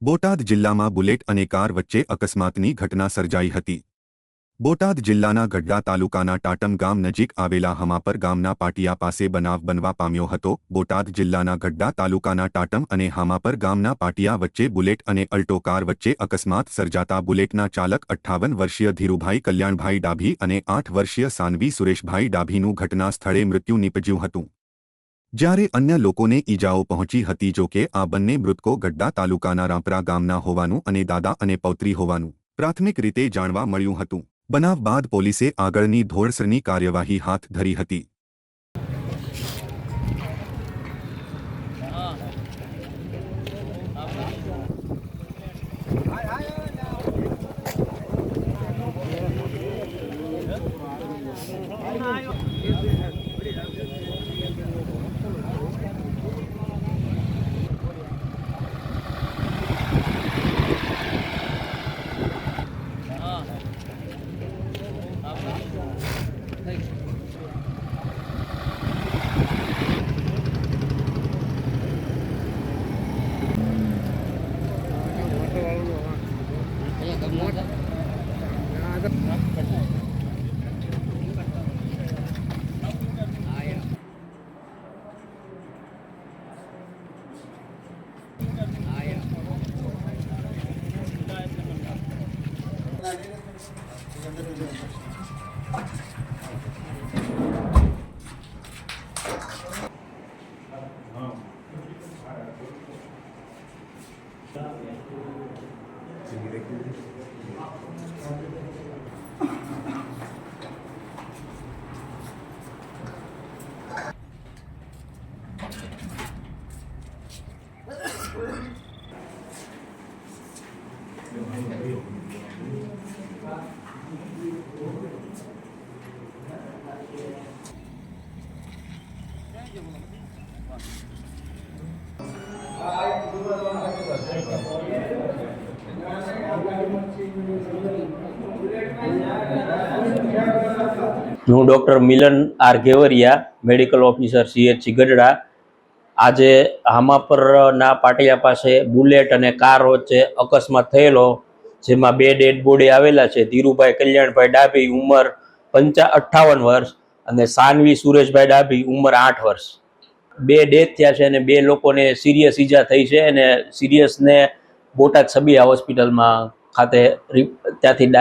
બોટાદ જિલ્લામાં બુલેટ અને કાર વચ્ચે અકસ્માતની ઘટના સર્જાઈ હતી। બોટાદ જિલ્લાના ગઢડા તાલુકાના ટાટમ ગામ નજીક આવેલા હમાપર ગામના પાટિયા પાસે બનાવ બનવા પામ્યો હતો। બોટાદ જિલ્લાના ગઢડા તાલુકાના ટાટમ અને હમાપર ગામના પાટિયા વચ્ચે બુલેટ અને અલ્ટો કાર વચ્ચે અકસ્માત સર્જાતા બુલેટના ચાલક 58 વર્ષીય ધીરુભાઈ કલ્યાણભાઈ ડાભી અને 8 વર્ષીય સાનવી સુરેશભાઈ ડાભીનું ઘટના સ્થળે મૃત્યુ નીપજ્યું હતું, જ્યારે અન્ય લોકોને ઈજાઓ પહોંચી હતી। જો કે આ બંને મૃતકો ગઢડા તાલુકાના રાંપરા ગામના હોવાનું અને દાદા અને પૌત્રી હોવાનું પ્રાથમિક રીતે જાણવા મળ્યું હતું। બનાવ બાદ પોલીસે આગળની ધોરણસરની કાર્યવાહી હાથ ધરી હતી। હું doctor Milan R Ghevariya, medical officer CHC Gadhada. આજે હામાપરના પાટિયા પાસે બુલેટ અને કાર વચ્ચે અકસ્માત થયેલો, જેમાં 2 ડેડ બોડી આવેલા છે। ધીરુભાઈ કલ્યાણભાઈ ડાભી ઉંમર 58 વર્ષ અને સાનવી સુરેશભાઈ ડાભી ઉંમર 8 વર્ષ। 2 ડેથ થયા છે અને 2 લોકોને સિરિયસ ઈજા થઈ છે અને સિરિયસને બોટાદ સબિયા હોસ્પિટલમાં ખાતે ત્યાંથી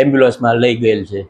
એમ્બ્યુલન્સમાં લઈ ગયેલ છે।